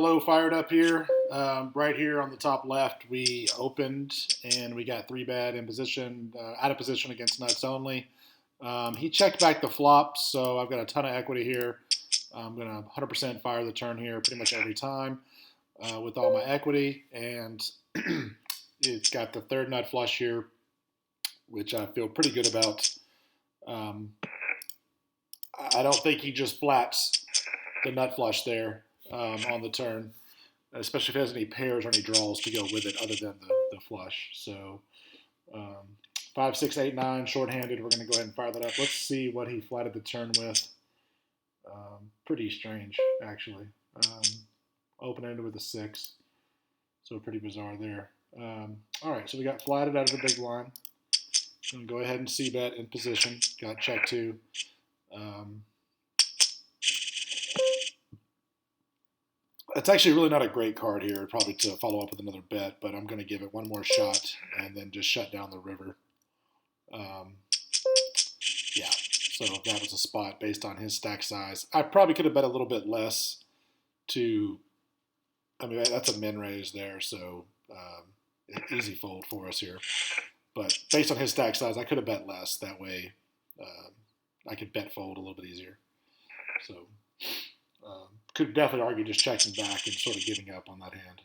PLO fired up here. Right here on the top left, we opened and we got 3-bet in position, out of position against nuts only. He checked back the flop, so I've got a ton of equity here. I'm going to 100% fire the turn here pretty much every time with all my equity. And it's got the third nut flush here, which I feel pretty good about. I don't think he just flats the nut flush there on the turn, especially if he has any pairs or any draws to go with it other than the flush. So 5, 6, 8, 9, shorthanded. We're going to go ahead and fire that up. Let's see what he flatted the turn with. Pretty strange, actually. Open-ended with a 6, so pretty bizarre there. All right, so we got flatted out of the big line. Going to go ahead and c-bet in position. Got check 2. It's actually really not a great card here, probably to follow up with another bet, but I'm going to give it one more shot and then just shut down the river. Yeah, so that was a spot based on his stack size. I probably could have bet a little bit less to, I mean, that's a min raise there, so easy fold for us here. But based on his stack size, I could have bet less. That way I could bet fold a little bit easier. So could definitely argue just checking back and sort of giving up on that hand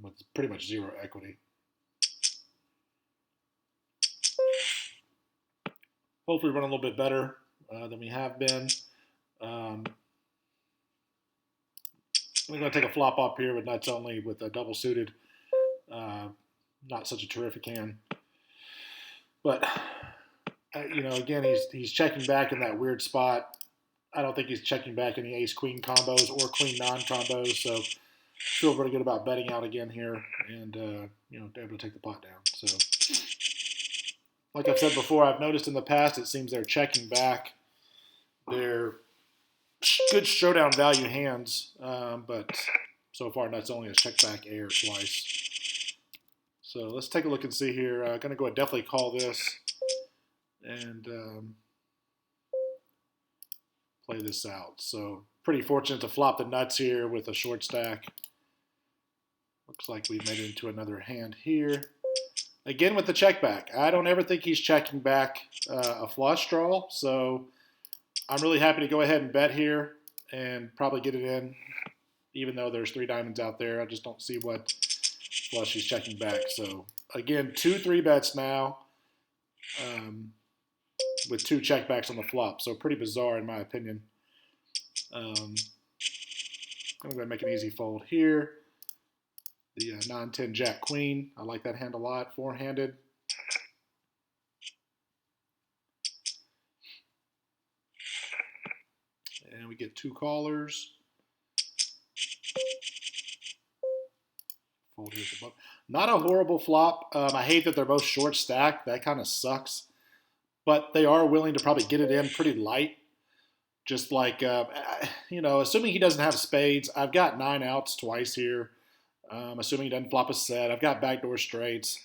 with pretty much zero equity. Hopefully run a little bit better than we have been. I'm going to take a flop up here with nuts only with a double suited. Not such a terrific hand. But, again, he's checking back in that weird spot. I don't think he's checking back any ace-queen combos or queen-non combos, so feel pretty good about betting out again here and, able to take the pot down. So, like I've said before, I've noticed in the past it seems they're checking back. They're good showdown value hands, but so far nuts only has checked back air twice. So let's take a look and see here. I'm going to go ahead and definitely call this and play this out. So pretty fortunate to flop the nuts here with a short stack. Looks like we made it into another hand here. Again with the check back. I don't ever think he's checking back a flush draw, so I'm really happy to go ahead and bet here and probably get it in, even though there's 3 diamonds out there. I just don't see what flush he's checking back. So again, 2 3-bets now with 2 checkbacks on the flop. So pretty bizarre in my opinion. I'm going to make an easy fold here. The 9-10 Jack Queen. I like that hand a lot. 4-handed. And we get 2 callers. Fold here above. Not a horrible flop. I hate that they're both short stacked. That kind of sucks. But they are willing to probably get it in pretty light. Just like, assuming he doesn't have spades. I've got 9 outs twice here. Assuming he doesn't flop a set. I've got backdoor straights.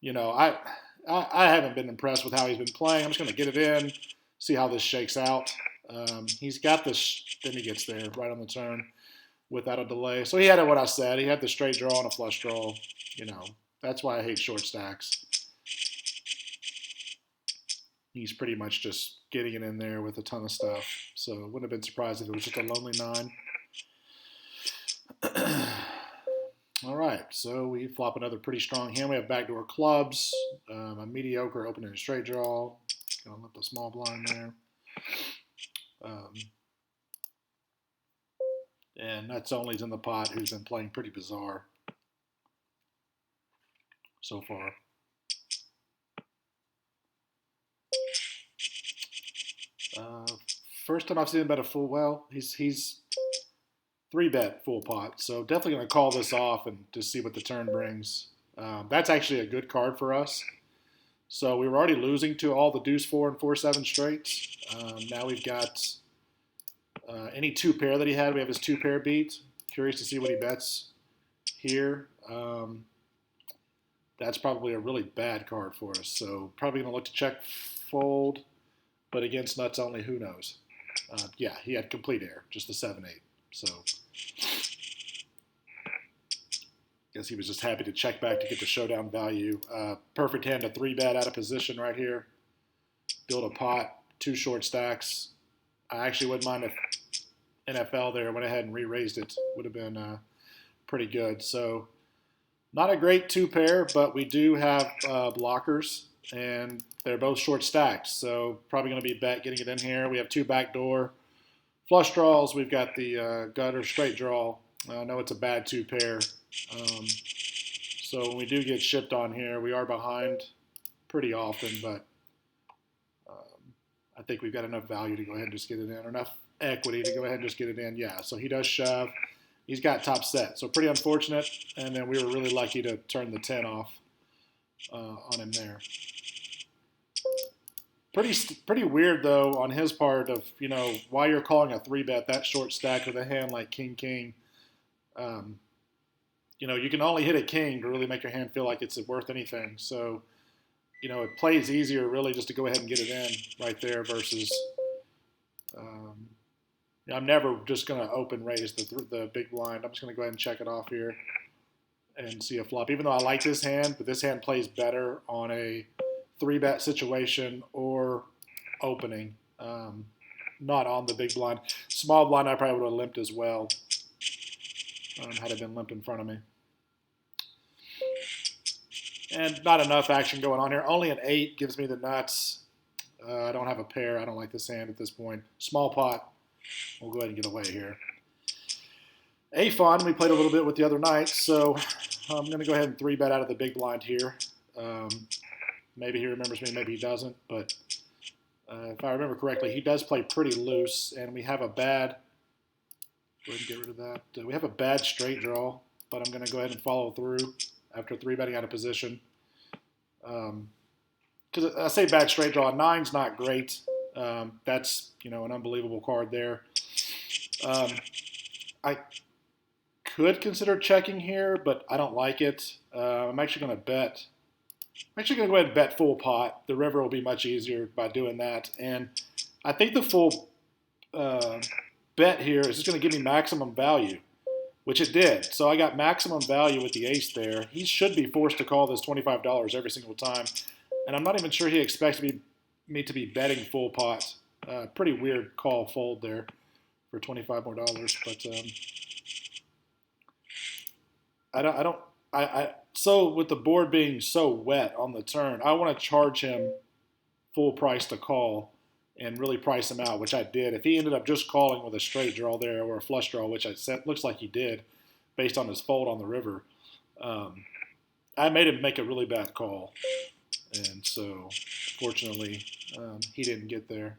I haven't been impressed with how he's been playing. I'm just going to get it in, see how this shakes out. He's got this, then he gets there right on the turn without a delay. So he had what I said. He had the straight draw and a flush draw. That's why I hate short stacks. He's pretty much just getting it in there with a ton of stuff. So wouldn't have been surprised if it was just a lonely 9. All right, so we flop another pretty strong hand. We have backdoor clubs, a mediocre open and a straight draw. Gonna lift a small blind there. And nuts only's in the pot, who's been playing pretty bizarre so far. First time I've seen him bet a full, he's 3-bet full pot, so definitely going to call this off and just see what the turn brings. That's actually a good card for us. So we were already losing to all the deuce 4 and 4-7 straights. Now we've got any 2 pair that he had. We have his 2 pair beat. Curious to see what he bets here. That's probably a really bad card for us. So probably going to look to check fold, but against nuts only, who knows? Yeah, he had complete air, just the 7-8. So Guess he was just happy to check back to get the showdown value. Perfect hand to 3-bet out of position right here. Build a pot, 2 short stacks. I actually wouldn't mind if NFL there went ahead and re-raised it. Would have been pretty good. So not a great 2-pair, but we do have blockers, and they're both short stacked. So probably going to be bet getting it in here. We have 2 backdoor flush draws. We've got the gutter straight draw. I know it's a bad 2-pair. So when we do get shipped on here, we are behind pretty often, but I think we've got enough value to go ahead and just get it in, or enough equity to go ahead and just get it in. Yeah, so he does shove. He's got top set, so pretty unfortunate. And then we were really lucky to turn the 10 off on him there. Pretty weird though on his part of why you're calling a 3-bet that short stack with a hand like king. You can only hit a king to really make your hand feel like it's worth anything. So it plays easier really just to go ahead and get it in right there versus. I'm never just going to open raise the big blind. I'm just going to go ahead and check it off here and see a flop. Even though I like this hand, but this hand plays better on a 3-bet situation or opening, not on the big blind. Small blind I probably would have limped as well had it been limped in front of me. And not enough action going on here. Only an 8 gives me the nuts. I don't have a pair. I don't like this hand at this point. Small pot. We'll go ahead and get away here. A-Fon, we played a little bit with the other night, so I'm going to go ahead and 3-bet out of the big blind here. Maybe he remembers me, maybe he doesn't, but if I remember correctly, he does play pretty loose, and we have a bad, go ahead and get rid of that. We have a bad straight draw, but I'm going to go ahead and follow through after 3-betting out of position. Because I say bad straight draw, 9's not great. That's an unbelievable card there. I could consider checking here, but I don't like it. I'm actually going to bet. I'm actually going to go ahead and bet full pot. The river will be much easier by doing that. And I think the full bet here is just going to give me maximum value, which it did. So I got maximum value with the ace there. He should be forced to call this $25 every single time. And I'm not even sure he expects me to be betting full pot. Pretty weird call fold there for $25 more. But so with the board being so wet on the turn, I want to charge him full price to call and really price him out, which I did. If he ended up just calling with a straight draw there or a flush draw, which I said looks like he did based on his fold on the river, I made him make a really bad call. And so, fortunately, he didn't get there.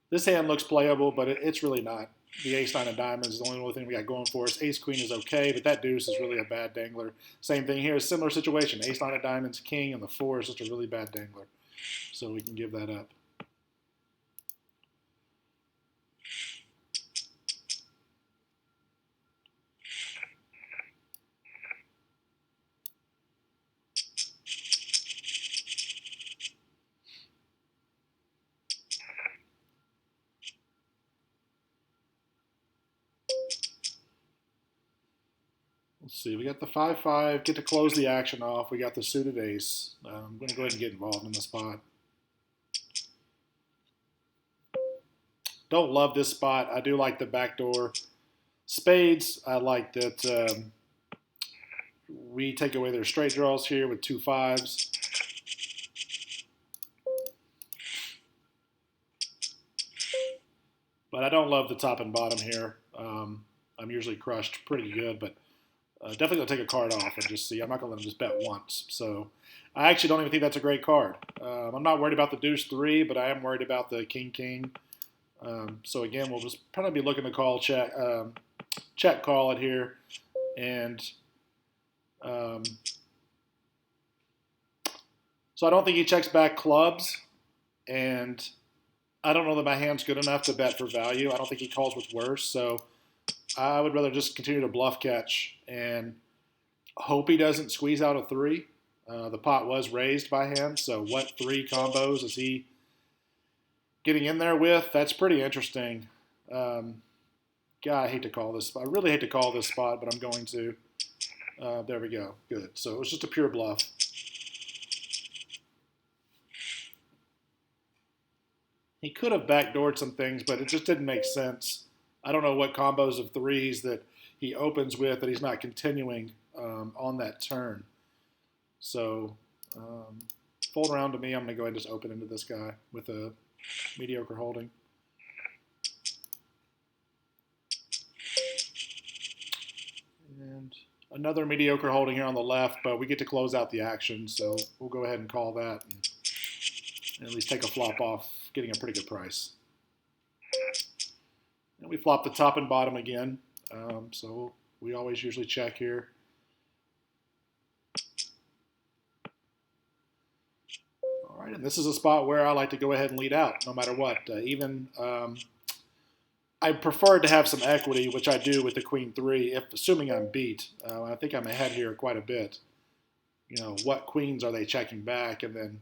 This hand looks playable, but it's really not. The ace-9 of diamonds is the only thing we got going for us. Ace-queen is okay, but that deuce is really a bad dangler. Same thing here, similar situation. Ace-9 of diamonds, king, and the 4 is just a really bad dangler. So we can give that up. Let's see, we got the 5-5, get to close the action off. We got the suited ace. I'm going to go ahead and get involved in the spot. Don't love this spot. I do like the backdoor spades. I like that we take away their straight draws here with 2 5s. But I don't love the top and bottom here. I'm usually crushed pretty good, but definitely going to take a card off and just see. I'm not going to let him just bet once. So I actually don't even think that's a great card. I'm not worried about the deuce 3, but I am worried about the king. So again, we'll just probably be looking to call check call it here. And so I don't think he checks back clubs. And I don't know that my hand's good enough to bet for value. I don't think he calls with worse. So I would rather just continue to bluff catch and hope he doesn't squeeze out a 3. The pot was raised by him, so what 3 combos is he getting in there with? That's pretty interesting. King God, I hate to call this spot. I really hate to call this spot, but I'm going to. There we go. Good. So it was just a pure bluff. He could have backdoored some things, but it just didn't make sense. I don't know what combos of threes that he opens with that he's not continuing on that turn. So fold around to me. I'm going to go ahead and just open into this guy with a mediocre holding. And another mediocre holding here on the left, but we get to close out the action, so we'll go ahead and call that and at least take a flop off, getting a pretty good price. And we flop the top and bottom again, so we always usually check here. All right, and this is a spot where I like to go ahead and lead out no matter what. I prefer to have some equity, which I do with the queen three, if assuming I'm beat. I think I'm ahead here quite a bit. You know, what queens are they checking back, and then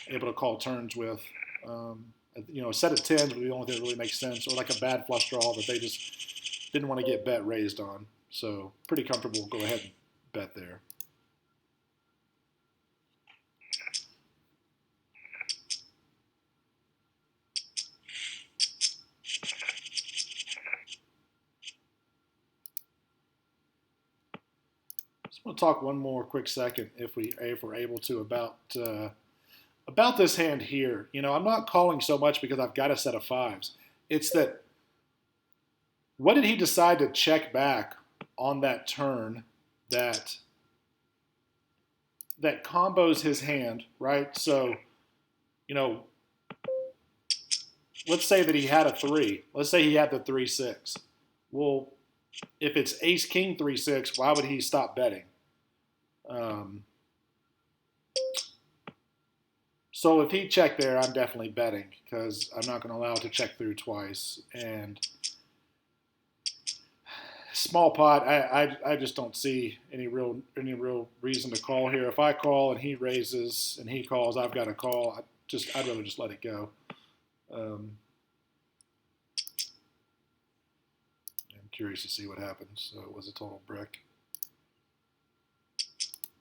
able to call turns with. You know, a set of tens would be the only thing that really makes sense, or like a bad flush draw that they just didn't want to get bet raised on. So pretty comfortable. Go ahead and bet there. We'll talk one more quick second, if we're able to, about this hand here. You know, I'm not calling so much because I've got a set of fives. It's that, what did he decide to check back on that turn that combos his hand, right? So, you know, let's say that he had a three. Let's say he had the 3-6. Well, if it's ace king 3-6, why would he stop betting? So if he checked there, I'm definitely betting because I'm not going to allow it to check through twice. And small pot, I just don't see any real reason to call here. If I call and he raises and he calls, I've got to call. I'd rather just let it go. I'm curious to see what happens. So it was a total brick.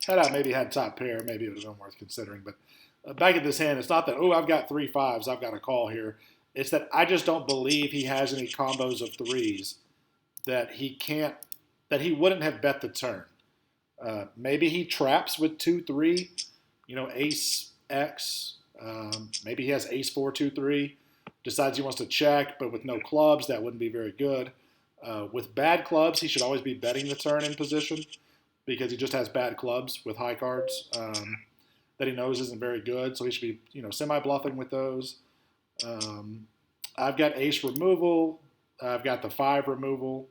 Had I maybe had top pair, maybe it would have been worth considering. But back at this hand, it's not that, oh, I've got 3 5s, I've got a call here. It's that I just don't believe he has any combos of threes that he wouldn't have bet the turn. Maybe he traps with 2-3, you know, ace X. Maybe he has ace 4, 2-3, decides he wants to check, but with no clubs, that wouldn't be very good. With bad clubs, he should always be betting the turn in position, because he just has bad clubs with high cards that he knows isn't very good. So he should be, you know, semi-bluffing with those. I've got ace removal. I've got the 5 removal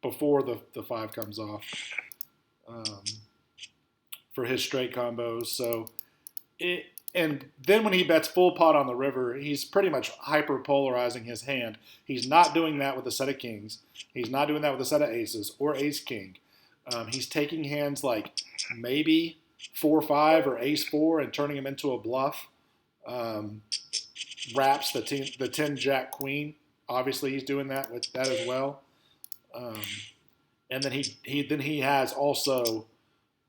before the 5 comes off for his straight combos. So and then when he bets full pot on the river, he's pretty much hyper-polarizing his hand. He's not doing that with a set of kings. He's not doing that with a set of aces or ace-king. He's taking hands like maybe 4-5 or ace-4 and turning them into a bluff. Wraps the 10-jack-queen. Obviously, he's doing that with that as well. And then he has also,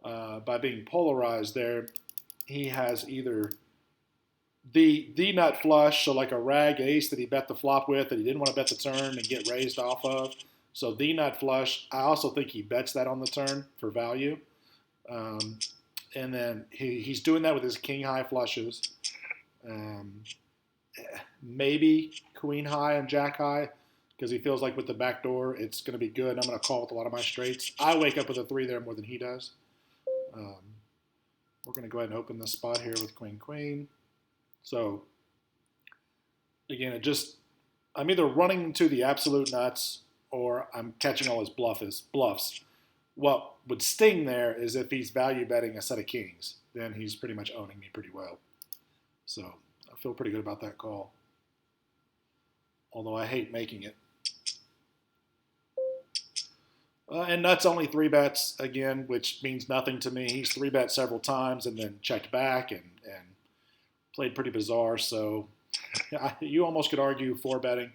by being polarized there, he has either the nut flush, so like a rag ace that he bet the flop with that he didn't want to bet the turn and get raised off of. So the nut flush, I also think he bets that on the turn for value. And then he's doing that with his king high flushes. Maybe queen high and jack high, because he feels like with the back door it's going to be good. I'm going to call with a lot of my straights. I wake up with a 3 there more than he does. We're going to go ahead and open this spot here with queen. So again, I'm either running into the absolute nuts or I'm catching all his bluffs. What would sting there is if he's value betting a set of kings, then he's pretty much owning me pretty well. So I feel pretty good about that call, although I hate making it. And nuts only 3 bets again, which means nothing to me. He's 3 bet several times and then checked back and played pretty bizarre. So you almost could argue 4 betting.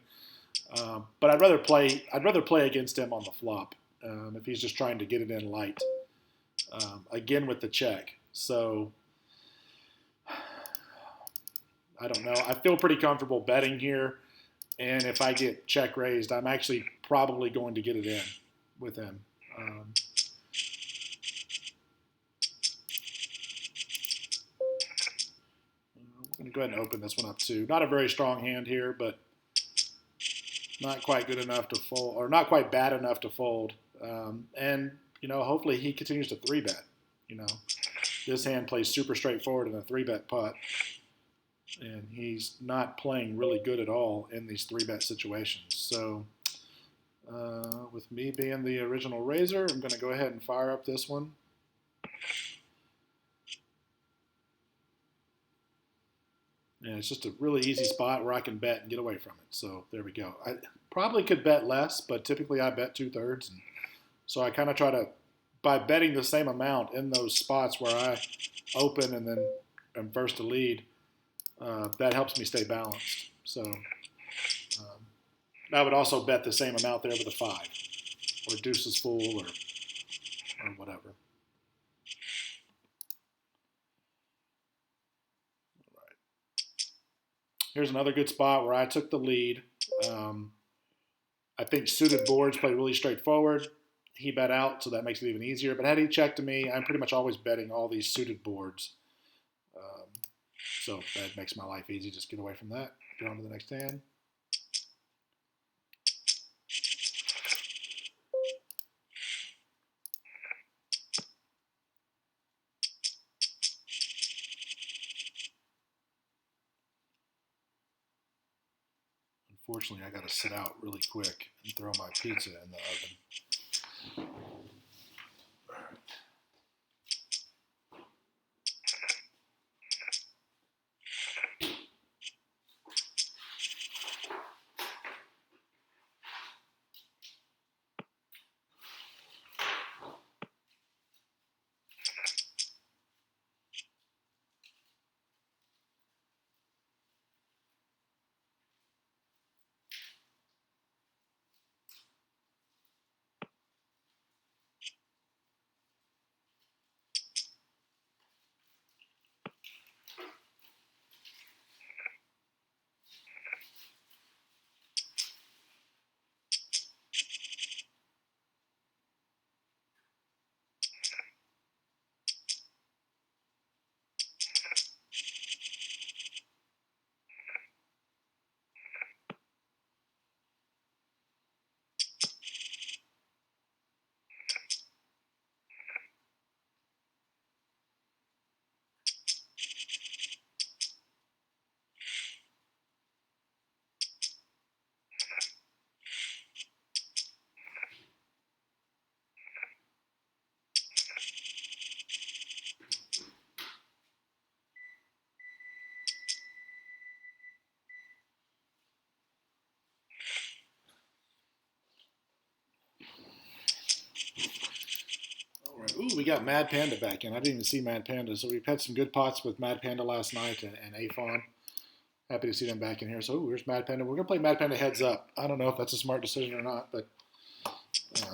But I'd rather play against him on the flop if he's just trying to get it in light. Again with the check. So I don't know. I feel pretty comfortable betting here. And if I get check raised, I'm actually probably going to get it in with him. We're going to go ahead and open this one up too. Not a very strong hand here, but not quite good enough to fold, or not quite bad enough to fold. And, hopefully he continues to 3-bet. This hand plays super straightforward in a 3-bet putt. And he's not playing really good at all in these 3-bet situations. So with me being the original raiser, I'm going to go ahead and fire up this one. And it's just a really easy spot where I can bet and get away from it. So there we go. I probably could bet less, but typically I bet 2/3. And so I kind of try to, by betting the same amount in those spots where I open and then am first to lead, that helps me stay balanced. So I would also bet the same amount there with a 5, or deuces full, or whatever. All right. Here's another good spot where I took the lead. I think suited boards play really straightforward. He bet out, so that makes it even easier. But had he checked to me, I'm pretty much always betting all these suited boards. So that makes my life easy. Just get away from that. Get on to the next hand. Unfortunately, I got to sit out really quick and throw my pizza in the oven. Ooh, we got Mad Panda back in. I didn't even see Mad Panda. So we've had some good pots with Mad Panda last night and Afon. Happy to see them back in here. So here's Mad Panda. We're going to play Mad Panda heads up. I don't know if that's a smart decision or not, but we're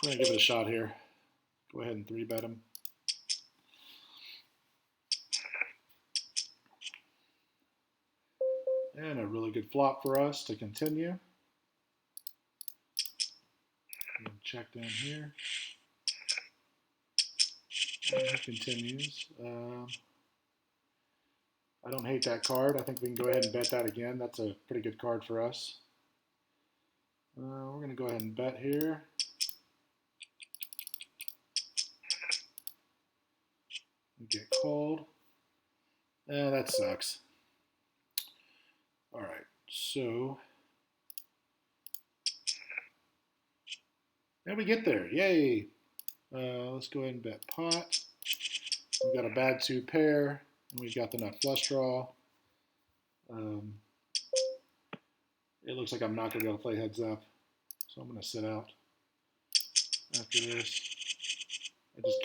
going to give it a shot here. Go ahead and 3-bet him. And a really good flop for us to continue. Check down here. And it continues. I don't hate that card. I think we can go ahead and bet that again. That's a pretty good card for us. We're going to go ahead and bet here. We get called. That sucks. All right, so and we get there. Yay! Let's go ahead and bet pot. We've got a bad 2 pair, and we've got the nut flush draw. It looks like I'm not going to be able to play heads up, so I'm going to sit out after this.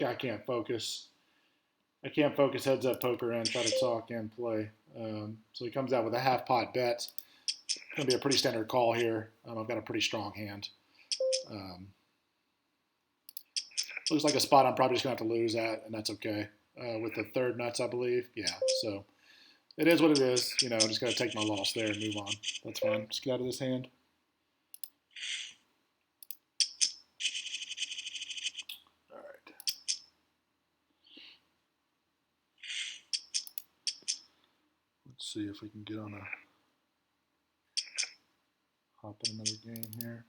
I can't focus. I can't focus heads up poker and try to talk and play. So he comes out with a half pot bet. It's going to be a pretty standard call here. I've got a pretty strong hand. Looks like a spot I'm probably just going to have to lose at, and that's okay. With the third nuts, I believe. Yeah, so it is what it is. I'm just going to take my loss there and move on. That's fine. Just get out of this hand. All right. Let's see if we can get on a hop in another game here.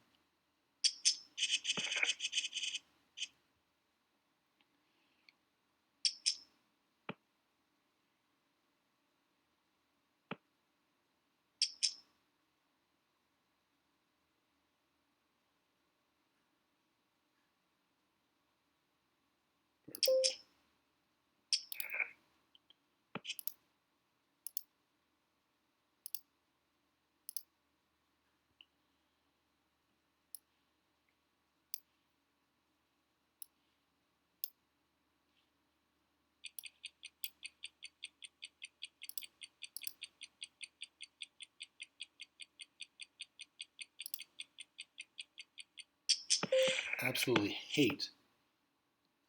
Absolutely hate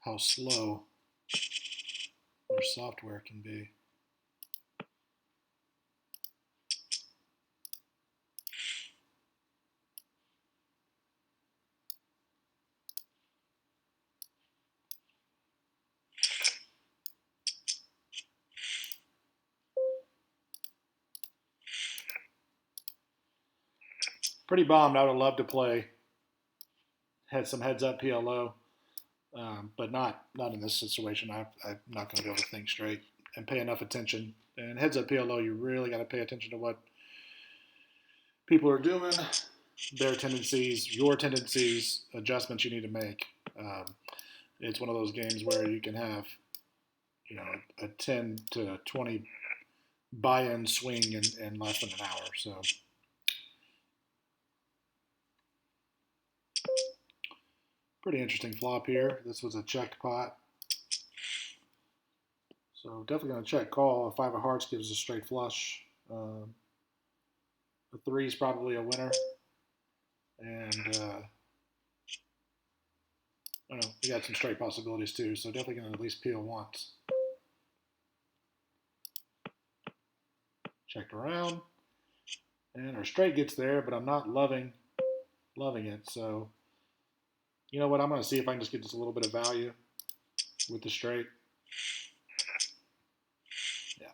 how slow our software can be. Pretty bummed. I would have loved to play. Had some heads up PLO, but not in this situation. I'm not going to be able to think straight and pay enough attention. And heads up PLO, you really got to pay attention to what people are doing, their tendencies, your tendencies, adjustments you need to make. It's one of those games where you can have, a 10 to 20 buy-in swing in less than an hour. So pretty interesting flop here. This was a checked pot. So definitely going to check call. A 5 of hearts gives a straight flush. A 3 is probably a winner. And I don't know, we got some straight possibilities too. So definitely going to at least peel once. Checked around. And our straight gets there, but I'm not loving it. So you know what? I'm going to see if I can just get just a little bit of value with the straight. Yeah.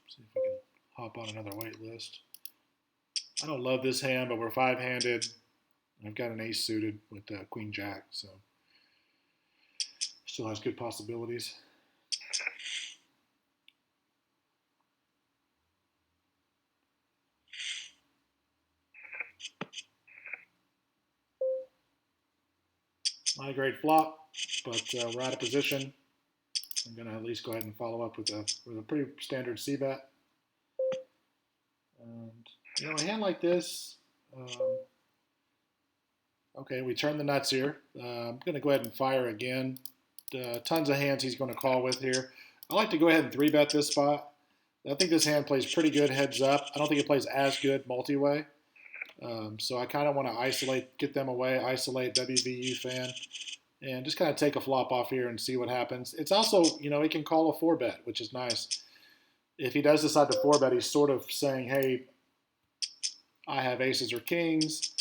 See if we can hop on another wait list. I don't love this hand, but we're 5-handed. I've got an ace suited with Queen Jack, so still has good possibilities. Not a great flop, but we're out of position. I'm going to at least go ahead and follow up with a pretty standard c-bet. And a hand like this, okay, we turn the nuts here. I'm going to go ahead and fire again. Tons of hands he's going to call with here. I like to go ahead and 3-bet this spot. I think this hand plays pretty good heads up. I don't think it plays as good multi-way. So I kind of want to get them away, isolate WVU fan, and just kind of take a flop off here and see what happens. It's also, he can call a 4-bet, which is nice. If he does decide to 4-bet, he's sort of saying, hey, I have aces or kings,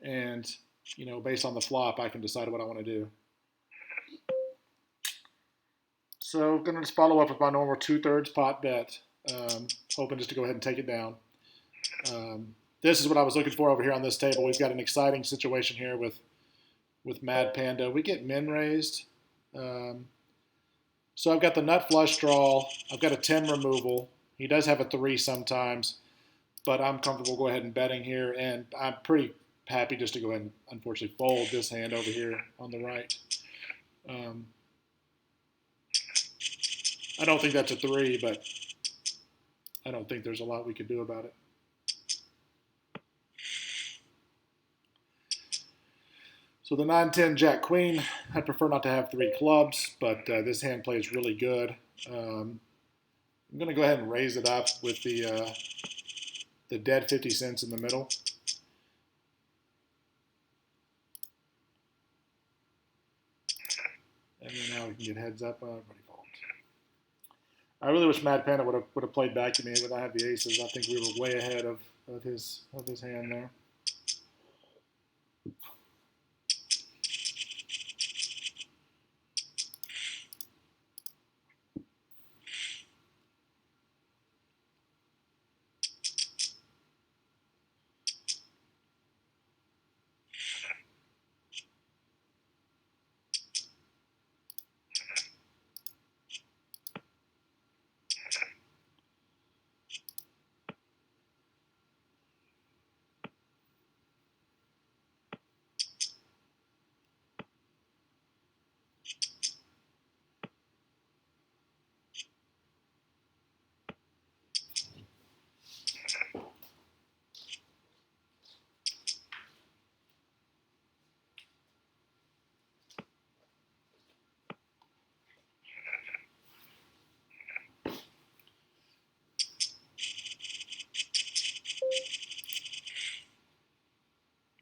and, based on the flop, I can decide what I want to do. So I'm going to just follow up with my normal 2/3 pot bet, hoping just to go ahead and take it down. This is what I was looking for over here on this table. We've got an exciting situation here with with Mad Panda. We get min raised. Um, so I've got the nut flush draw. I've got a 10 removal. He does have a 3 sometimes, but I'm comfortable go ahead and betting here, and I'm pretty happy just to go ahead and unfortunately fold this hand over here on the right. Um, I don't think that's a 3, but I don't think there's a lot we could do about it. So the 9-10 Jack Queen, I'd prefer not to have 3 clubs, but this hand plays really good. I'm going to go ahead and raise it up with the dead 50 cents in the middle. And then now we can get heads up. Everybody folds. I really wish Mad Panda would have played back to me when I had the aces. I think we were way ahead of his hand there.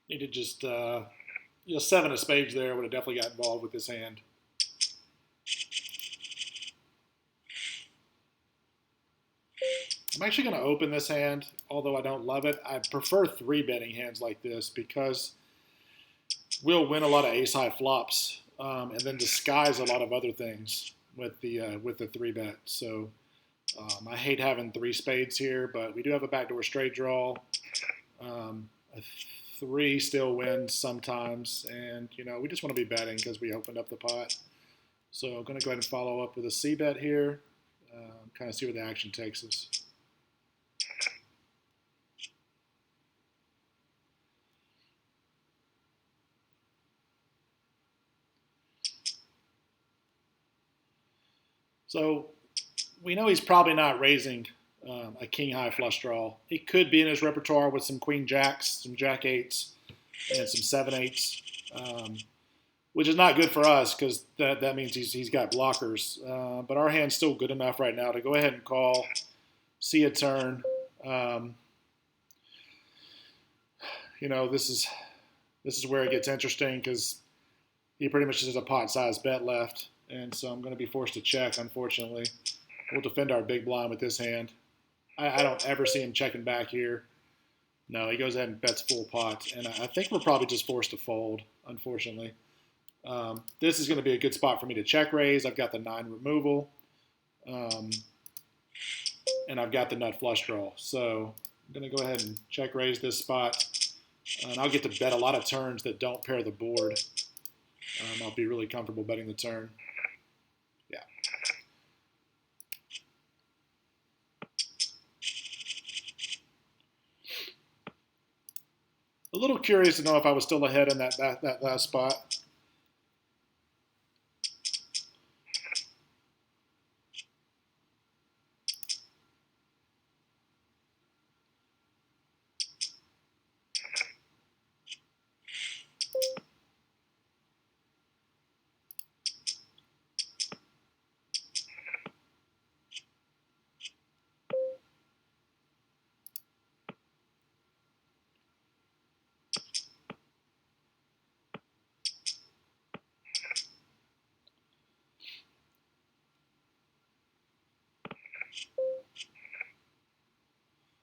Needed just 7 of spades there would have definitely got involved with this hand. I'm actually going to open this hand, although I don't love it. I prefer 3-betting hands like this because we'll win a lot of ace-high flops and then disguise a lot of other things with the 3-bet. So I hate having 3 spades here, but we do have a backdoor straight draw. A 3 still wins sometimes, and we just want to be betting because we opened up the pot. So I'm going to go ahead and follow up with a C-bet here, kind of see where the action takes us. So we know he's probably not raising a king-high flush draw. He could be in his repertoire with some queen jacks, some jack eights, and some 7-8s, which is not good for us because that means he's got blockers. But our hand's still good enough right now to go ahead and call, see a turn. This is where it gets interesting because he pretty much just has a pot-sized bet left, and so I'm going to be forced to check, unfortunately. We'll defend our big blind with this hand. I don't ever see him checking back here. No, he goes ahead and bets full pot, and I think we're probably just forced to fold, unfortunately. This is going to be a good spot for me to check raise. I've got the 9 removal, and I've got the nut flush draw. So I'm going to go ahead and check raise this spot, and I'll get to bet a lot of turns that don't pair the board. I'll be really comfortable betting the turn. Yeah. A little curious to know if I was still ahead in that last spot.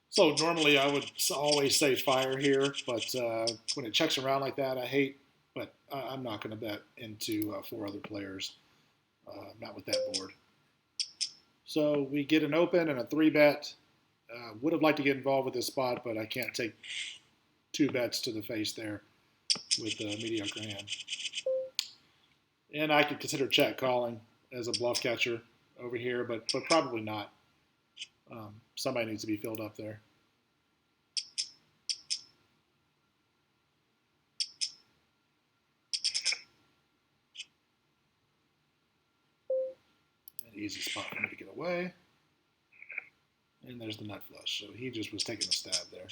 So normally I would always say fire here, but when it checks around like that, I hate. But I'm not going to bet into 4 other players, not with that board. So we get an open and a 3-bet. Would have liked to get involved with this spot, but I can't take 2 bets to the face there. with a mediocre hand. And I could consider check calling as a bluff catcher over here, but probably not. Somebody needs to be filled up there. An easy spot for me to get away. And there's the nut flush. So he just was taking a stab there.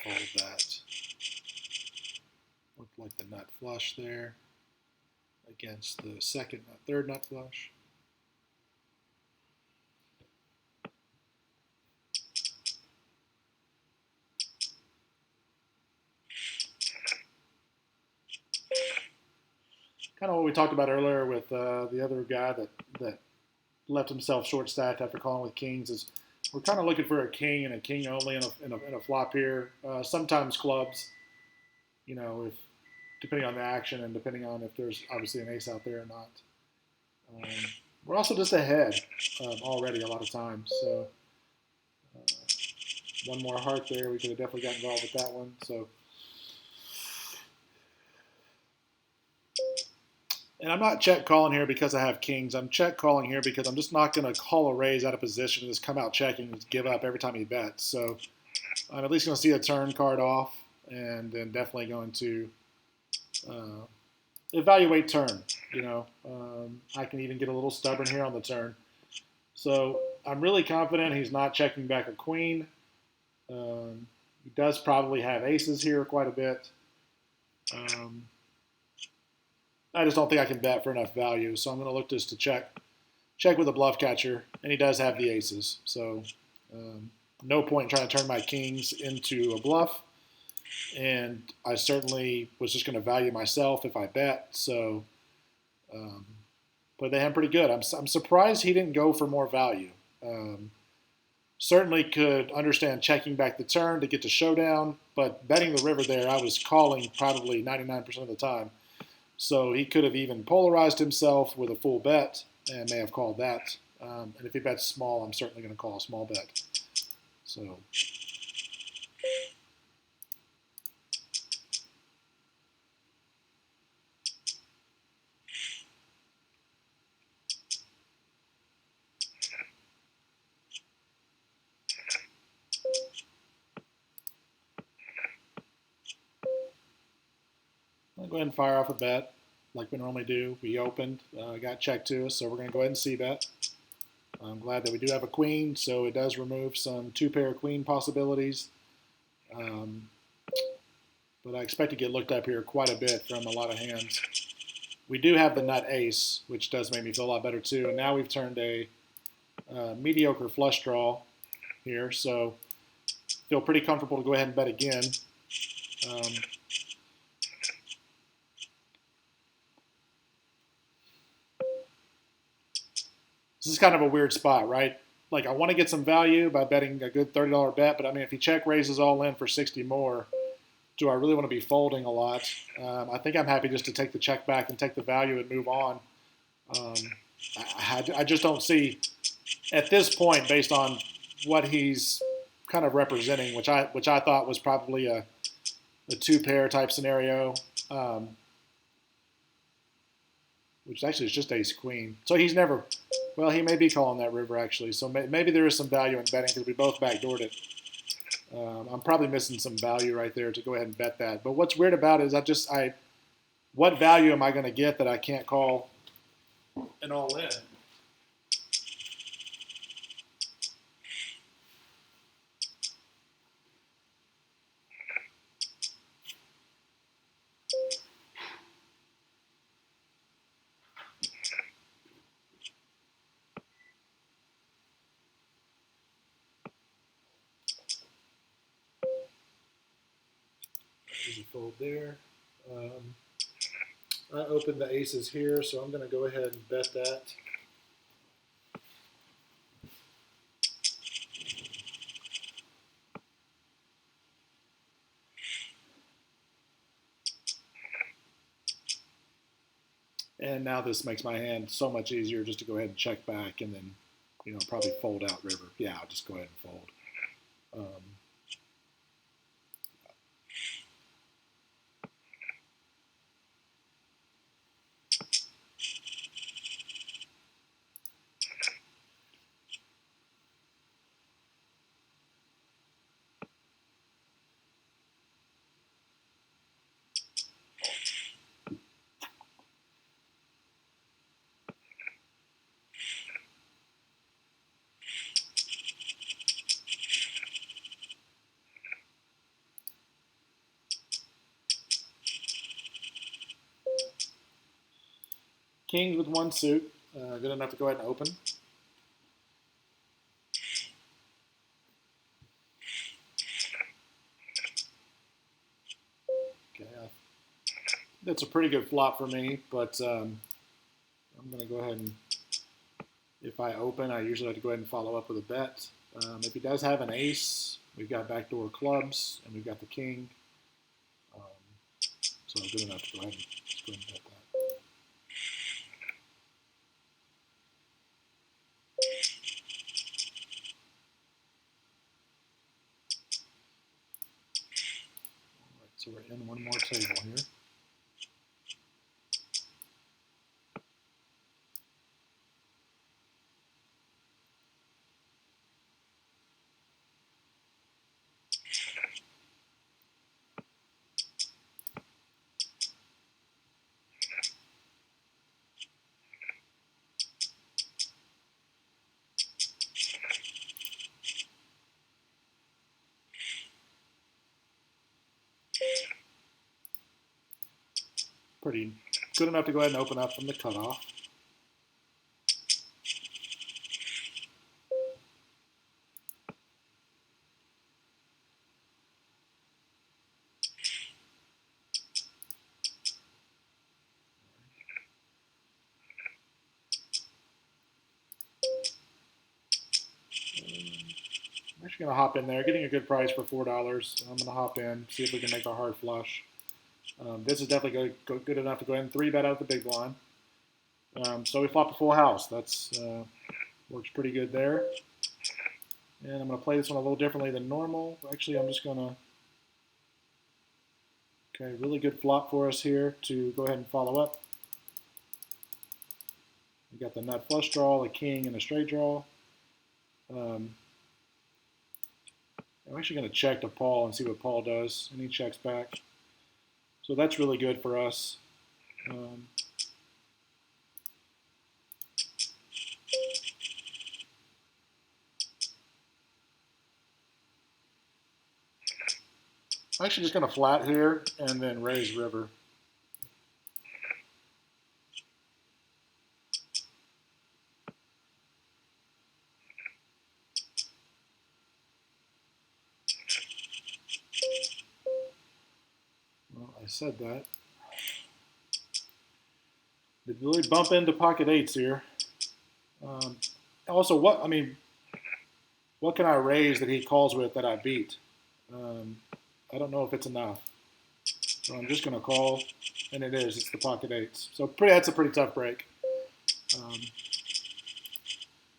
Fold that. Looked like the nut flush there against the third nut flush. Kind of what we talked about earlier with the other guy that left himself short stacked after calling with kings is we're kind of looking for a king and a king only in a flop here. Sometimes clubs, you know, if depending on the action and depending on if there's obviously an ace out there or not. We're also just ahead already a lot of times. So one more heart there. We could have definitely got involved with that one. So, and I'm not check calling here because I have kings. I'm check calling here because I'm just not going to call a raise out of position and just come out checking and just give up every time he bets. So I'm at least going to see a turn card off and then definitely going to evaluate turn. You know, I can even get a little stubborn here on the turn. So I'm really confident he's not checking back a queen. He does probably have aces here quite a bit. I just don't think I can bet for enough value, so I'm going to look just to check with a bluff catcher, and he does have the aces. So no point in trying to turn my kings into a bluff, and I certainly was just going to value myself if I bet. So, but they have pretty good. I'm surprised he didn't go for more value. Certainly could understand checking back the turn to get to showdown, but betting the river there, I was calling probably 99% of the time. So he could have even polarized himself with a full bet and may have called that. And if he bets small, I'm certainly going to call a small bet. So I'll go ahead and fire off a bet like we normally do. We opened, got checked to us, so we're going to go ahead and c-bet. I'm glad that we do have a queen, so it does remove some two-pair queen possibilities. But I expect to get looked up here quite a bit from a lot of hands. We do have the nut ace, which does make me feel a lot better too. And now we've turned a mediocre flush draw here, so feel pretty comfortable to go ahead and bet again. This is kind of a weird spot, right? Like I want to get some value by betting a good $30 bet, but I mean if he check raises all in for 60 more, do I really want to be folding a lot? I think I'm happy just to take the check back and take the value and move on. I just don't see at this point, based on what he's kind of representing, which I thought was probably a two-pair type scenario, which actually is just ace-queen. So he's never, well, he may be calling that river actually. So maybe there is some value in betting because we both backdoored it. I'm probably missing some value right there to go ahead and bet that. But what's weird about it is what value am I going to get that I can't call an all-in? Easy fold there. I opened the aces here, so I'm going to go ahead and bet that. And now this makes my hand so much easier just to go ahead and check back and then, probably fold out river. Yeah, I'll just go ahead and fold. Kings with one suit, good enough to go ahead and open. Okay, that's a pretty good flop for me, but I'm going to go ahead and, if I open, I usually like to go ahead and follow up with a bet. If he does have an ace, we've got backdoor clubs, and we've got the king. So good enough to go ahead and bet that. So we're in one more table here. Pretty good enough to go ahead and open up from the cutoff. I'm actually going to hop in there, getting a good price for $4. I'm going to hop in, see if we can make a hard flush. This is definitely good enough to go ahead and 3-bet out the big blind. So we flop a full house. That's works pretty good there. And I'm going to play this one a little differently than normal. Actually, I'm just going to... Okay, really good flop for us here to go ahead and follow up. We got the nut flush draw, a king, and a straight draw. I'm actually going to check to Paul and see what Paul does, and he checks back. So that's really good for us. I'm actually just going to flat here and then raise river. Well, I said that. Did really bump into pocket eights here. Also, what can I raise that he calls with that I beat? I don't know if it's enough. So I'm just going to call, and it is. It's the pocket eights. So that's a pretty tough break.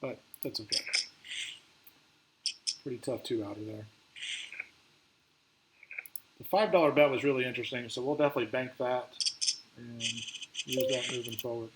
But that's okay. Pretty tough two out of there. The $5 bet was really interesting, so we'll definitely bank that and use that moving forward.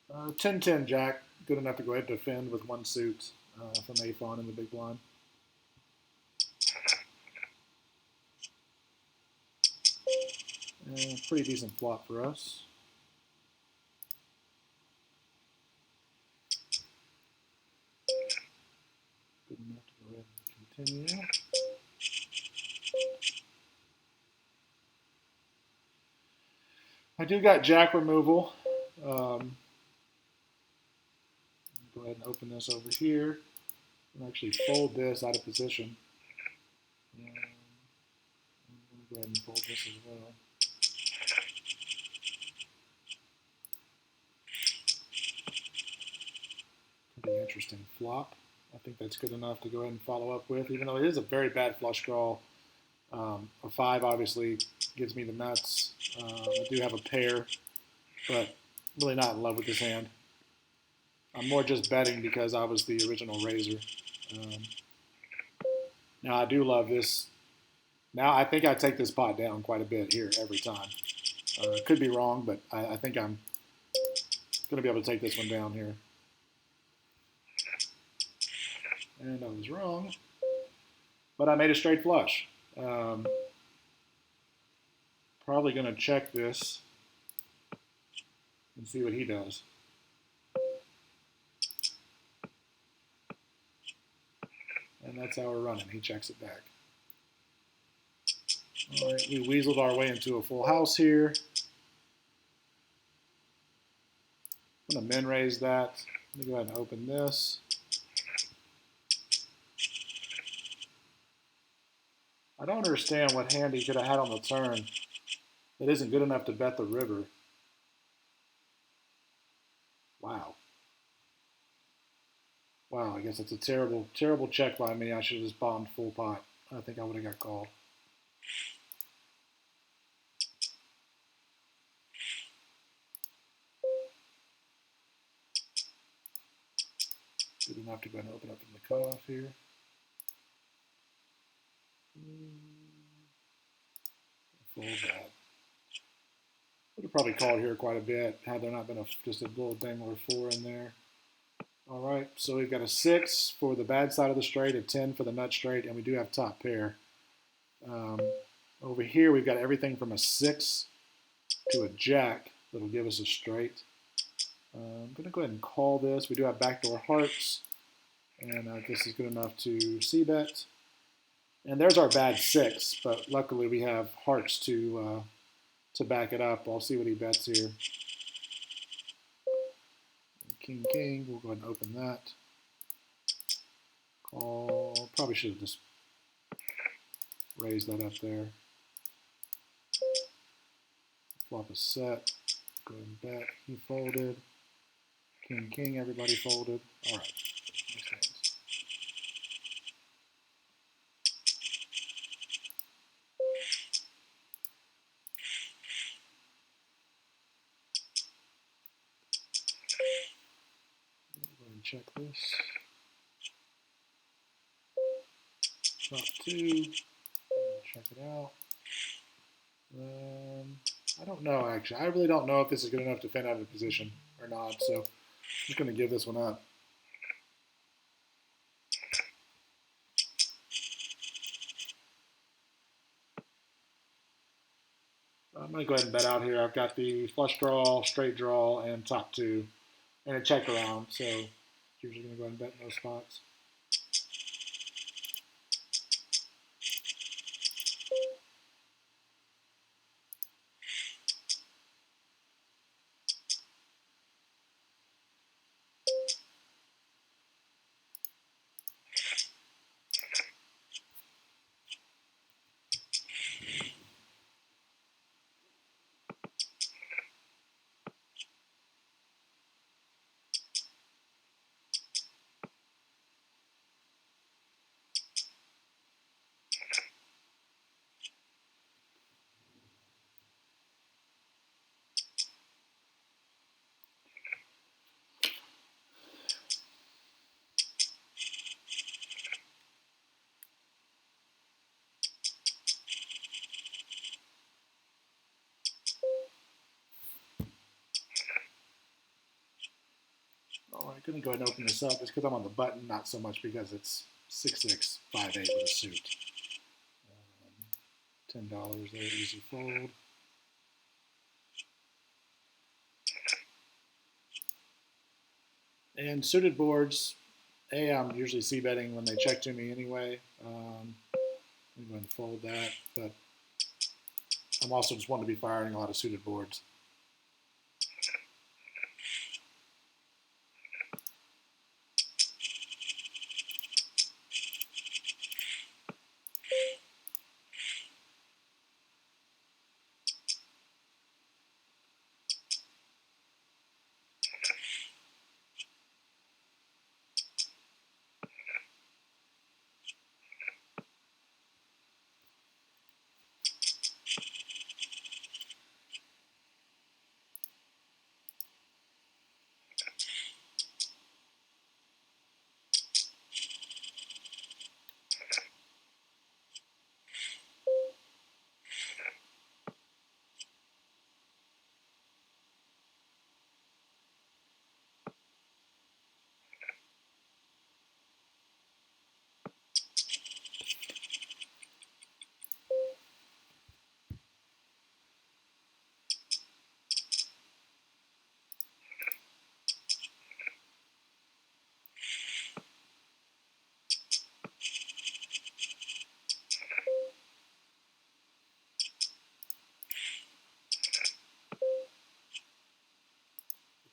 Uh, 10-10 jack, good enough to go ahead and defend with one suit from a-pawn in the big blind. Pretty decent flop for us. Good enough to go ahead and continue. I do got jack removal. Go ahead and open this over here. And actually fold this out of position. And I'm going to go ahead and fold this as well. Pretty interesting flop. I think that's good enough to go ahead and follow up with, even though it is a very bad flush draw. A 5 obviously gives me the nuts. I do have a pair, but really not in love with this hand. I'm more just betting because I was the original raiser. Now I do love this. Now I think I take this pot down quite a bit here every time. Could be wrong, but I think I'm going to be able to take this one down here. And I was wrong, but I made a straight flush. Probably going to check this and see what he does. And that's how we're running. He checks it back. All right, we weaseled our way into a full house here. I'm going to min raise that. Let me go ahead and open this. I don't understand what hand he could have had on the turn that isn't good enough to bet the river. Wow. Wow, I guess it's a terrible, terrible check by me. I should have just bombed full pot. I think I would have got called. Good enough to go ahead and open up in the cutoff here. Fold that. Would have probably called here quite a bit had there not been just a little dangler 4 in there. All right, so we've got a 6 for the bad side of the straight, a 10 for the nut straight, and we do have top pair. Over here, we've got everything from a 6 to a jack that'll give us a straight. I'm going to go ahead and call this. We do have backdoor hearts, and this is good enough to c-bet. And there's our bad 6, but luckily we have hearts to back it up. I'll see what he bets here. King, king, we'll go ahead and open that. Call, probably should have just raised that up there. Flop a set, go ahead and bet. He folded. King, king, everybody folded. All right. Check this. Top 2. Check it out. I don't know, actually. I really don't know if this is good enough to fend out of position or not, so I'm just going to give this one up. I'm going to go ahead and bet out here. I've got the flush draw, straight draw, and top 2, and a check around, so usually going to go ahead and bet in those spots. All right, going to go ahead and open this up. It's because I'm on the button, not so much because it's 6-6, 5-8 with a suit. $10 there, easy fold. And suited boards, I'm usually c-betting when they check to me anyway. I'm going to fold that, but I'm also just wanting to be firing a lot of suited boards.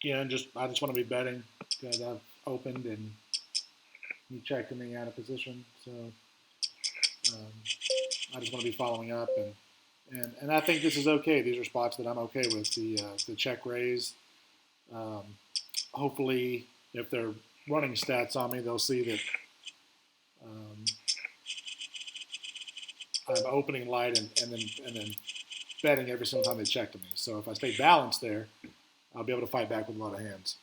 Again, I just want to be betting because I've opened and he checked me out of position. So um, I just want to be following up, and I think this is okay. These are spots that I'm okay with. The check raise. Um, Hopefully, if they're running stats on me, they'll see that I'm opening light and then betting every single time they check to me. So if I stay balanced there, I'll be able to fight back with a lot of hands.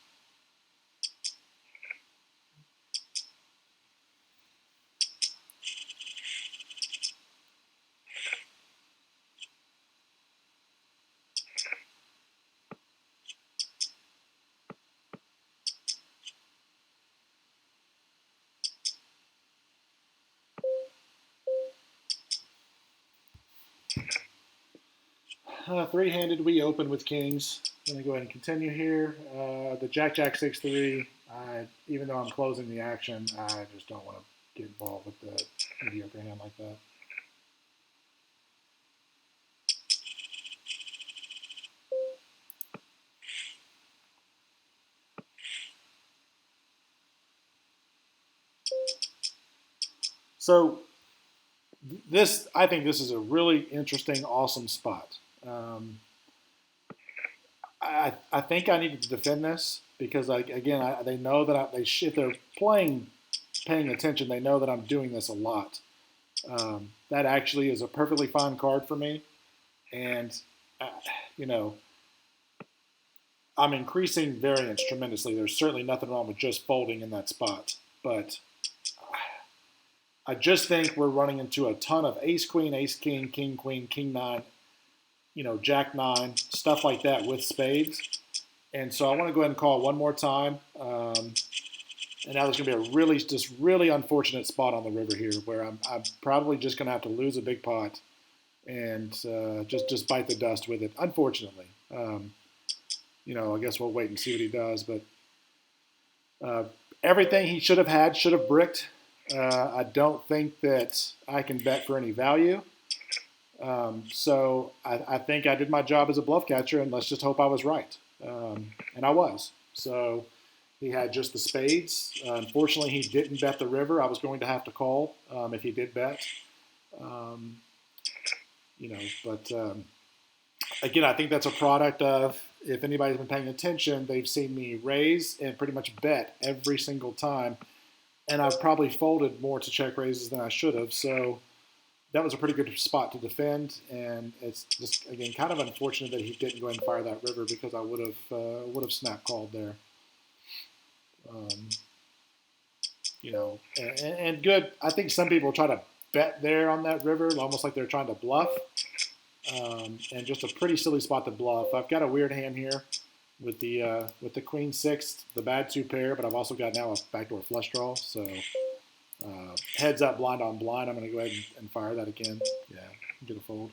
Three-handed, we open with kings. I'm going to go ahead and continue here. The Jack 6-3. Even though I'm closing the action, I just don't want to get involved with the mediocre hand like that. So I think this is a really interesting, awesome spot. I think I need to defend this because, they know that if they're paying attention, they know that I'm doing this a lot. That actually is a perfectly fine card for me, and uh, you know, I'm increasing variance tremendously. There's certainly nothing wrong with just folding in that spot, but I just think we're running into a ton of ace queen, ace king, king queen, king nine, jack nine, stuff like that with spades. And so I want to go ahead and call one more time. And now there's going to be a really unfortunate spot on the river here where I'm probably just going to have to lose a big pot and just bite the dust with it, unfortunately. I guess we'll wait and see what he does. But everything he should have had should have bricked. I don't think that I can bet for any value. So I think I did my job as a bluff catcher, and let's just hope I was right. And I was. So he had just the spades. Unfortunately, he didn't bet the river. I was going to have to call if he did bet. Again, I think that's a product of, if anybody's been paying attention, they've seen me raise and pretty much bet every single time. And I've probably folded more to check raises than I should have. So that was a pretty good spot to defend. And it's just, again, kind of unfortunate that he didn't go ahead and fire that river because I would have snap called there. And good. I think some people try to bet there on that river, almost like they're trying to bluff. And just a pretty silly spot to bluff. I've got a weird hand here with the queen six, the bad two pair, but I've also got now a backdoor flush draw. So heads up, blind on blind. I'm going to go ahead and fire that again. Yeah, get a fold.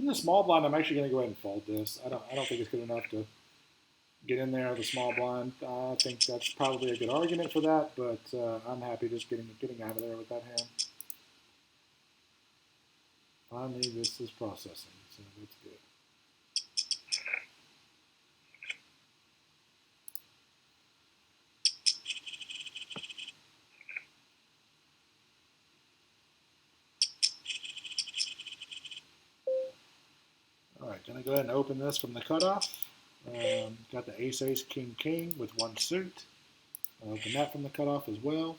the small blind, I'm actually going to go ahead and fold this. I don't think it's good enough to get in there, the small blind. I think that's probably a good argument for that, but I'm happy just getting out of there with that hand. Finally, this is processing, so that's good. All right, gonna go ahead and open this from the cutoff. Got the ace, ace, king, king with one suit. I'll open that from the cutoff as well.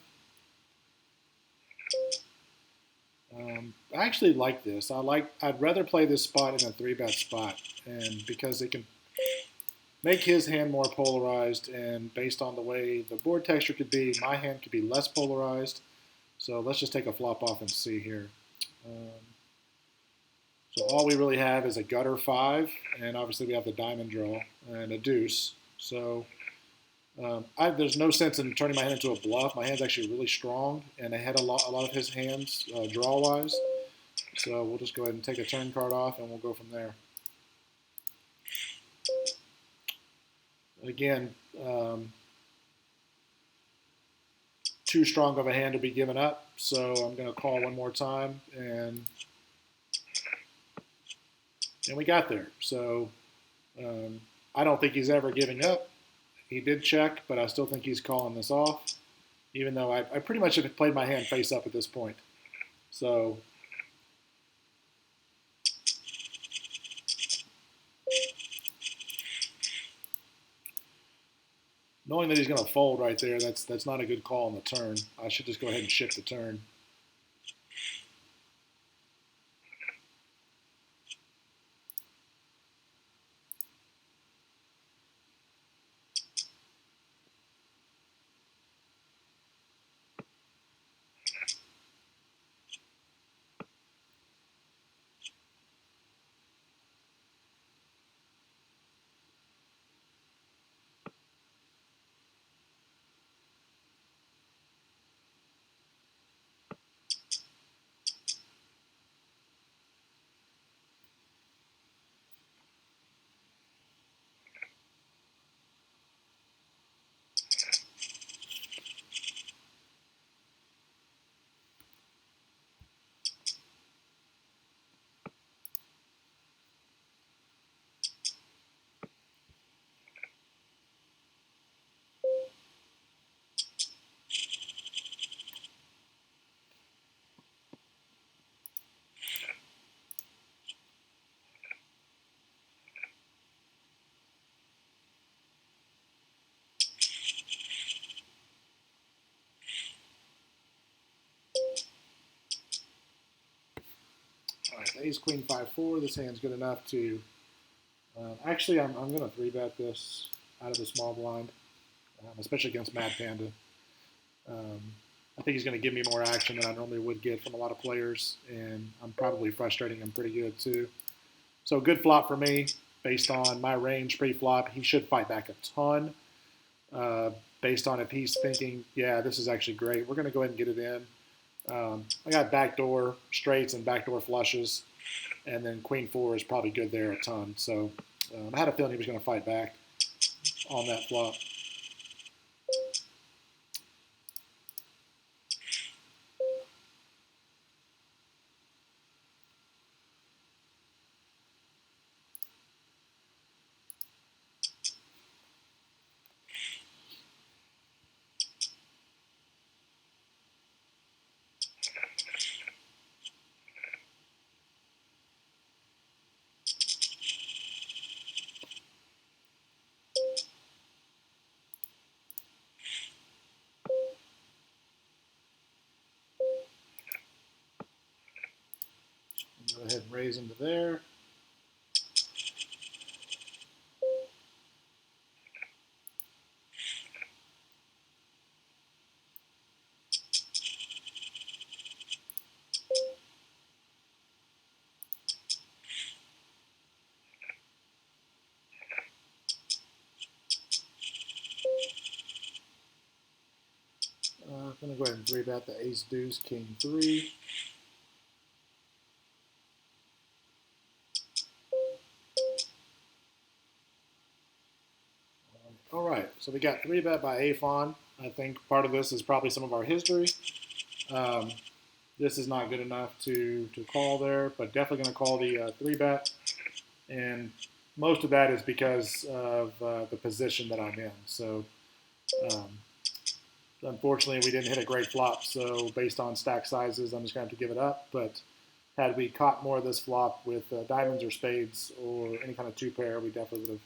I actually like this. I'd rather play this spot in a 3-bet spot, and because it can make his hand more polarized, and based on the way the board texture could be, my hand could be less polarized. So let's just take a flop off and see here. So all we really have is a gutter 5, and obviously we have the diamond draw and a deuce. So there's no sense in turning my hand into a bluff. My hand's actually really strong, and I had a lot of his hands draw-wise. So we'll just go ahead and take a turn card off, and we'll go from there. Again, too strong of a hand to be given up, so I'm going to call one more time, and we got there. So I don't think he's ever giving up. He did check, but I still think he's calling this off, even though I pretty much have played my hand face up at this point. So knowing that he's going to fold right there, that's not a good call on the turn. I should just go ahead and shift the turn. All right, ace, queen, 5-4. This hand's good enough to. Actually, I'm going to 3-bet this out of the small blind, especially against Mad Panda. I think he's going to give me more action than I normally would get from a lot of players, and I'm probably frustrating him pretty good too. So good flop for me based on my range pre-flop. He should fight back a ton based on if he's thinking, yeah, this is actually great. We're going to go ahead and get it in. I got backdoor straights and backdoor flushes, and then queen 4 is probably good there a ton. So I had a feeling he was going to fight back on that flop. Go ahead and raise into there. I'm going to go ahead and 3-bet the ace, deuce, king 3. So we got 3-bet by Afon. I think part of this is probably some of our history. Um, this is not good enough to call there, but definitely going to call the 3-bet. And most of that is because of the position that I'm in. So um, unfortunately, we didn't hit a great flop. So based on stack sizes, I'm just going to have to give it up. But had we caught more of this flop with diamonds or spades or any kind of 2-pair, we definitely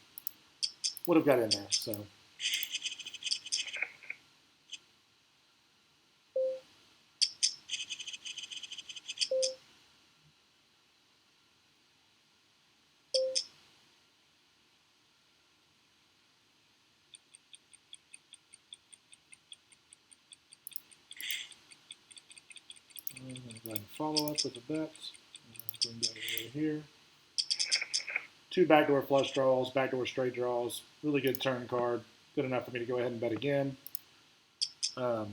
would have got in there. So. I'm going to go ahead and follow up with a bet. Go and get it right here. 2 backdoor flush draws, backdoor straight draws. Really good turn card. Good enough for me to go ahead and bet again. Yeah.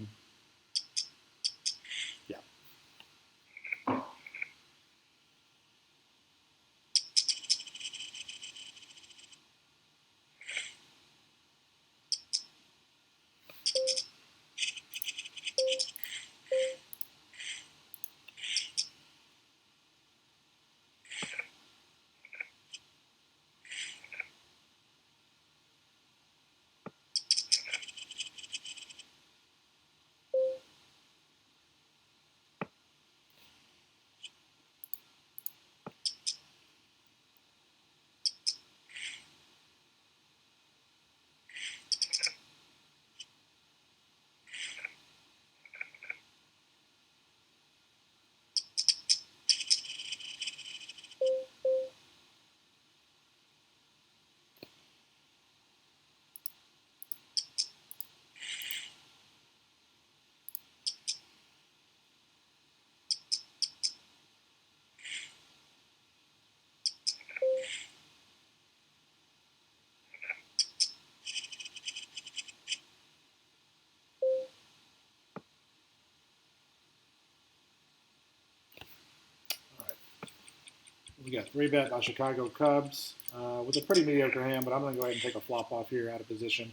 All right. We got 3-bet by Chicago Cubs with a pretty mediocre hand, but I'm going to go ahead and take a flop off here out of position.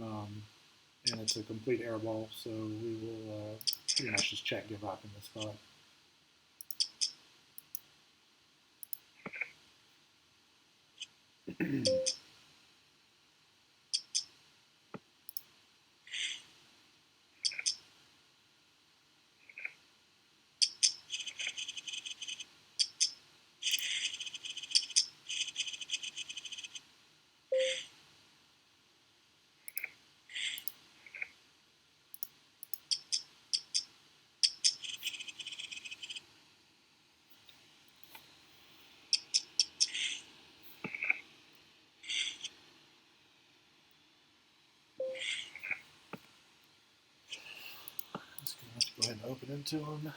And it's a complete air ball, so we will pretty much just check give up in this spot. Just going to have to go ahead and open into him.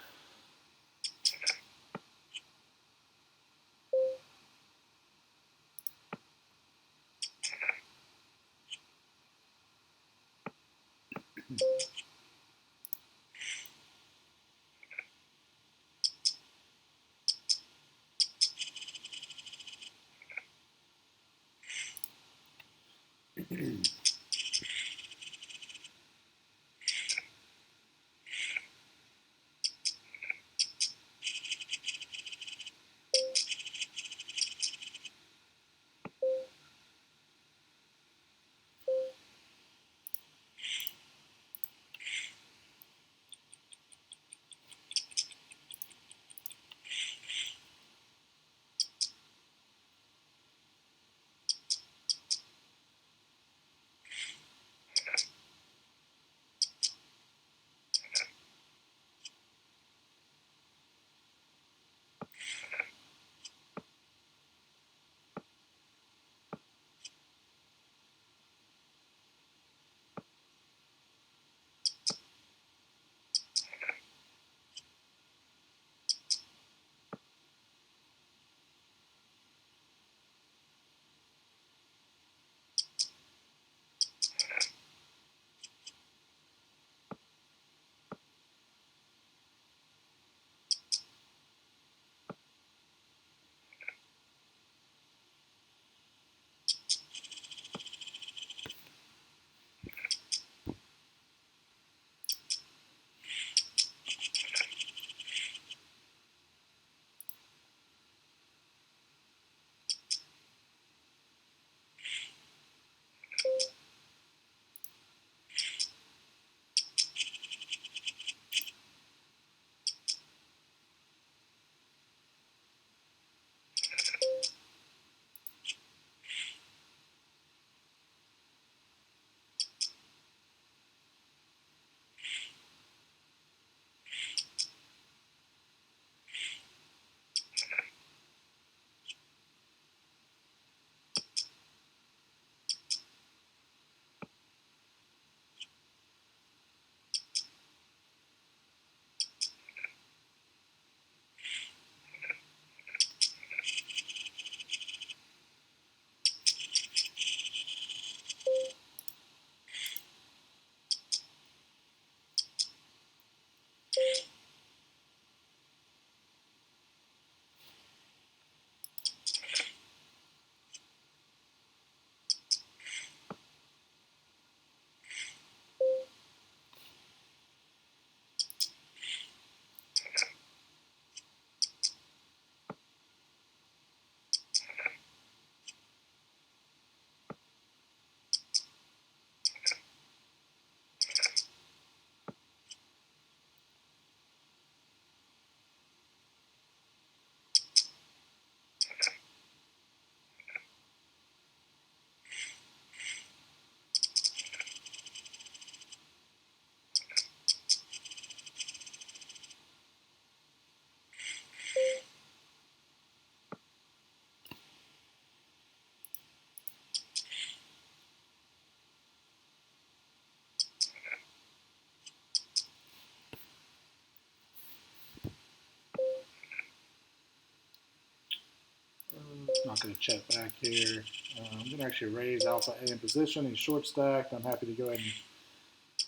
Not going to check back here. I'm going to actually raise alpha A in position. He's short stacked. I'm happy to go ahead and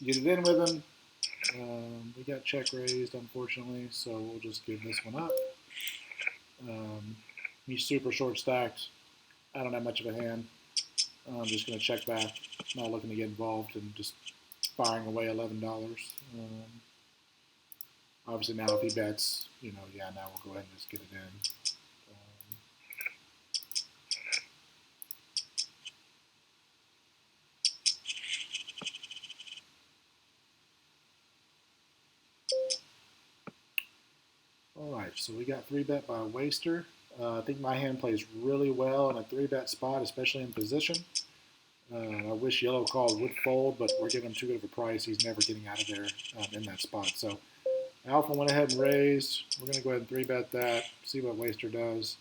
get it in with him. We got check raised, unfortunately, so we'll just give this one up. He's super short stacked. I don't have much of a hand. I'm just going to check back. Not looking to get involved and just firing away $11. Obviously now if he bets, you know, yeah, now we'll go ahead and just get it in. All right, so we got 3-bet by a waster. I think my hand plays really well in a 3-bet spot, especially in position. I wish yellow call would fold, but we're giving him too good of a price. He's never getting out of there in that spot. So alpha went ahead and raised. We're going to go ahead and 3-bet that, see what waster does.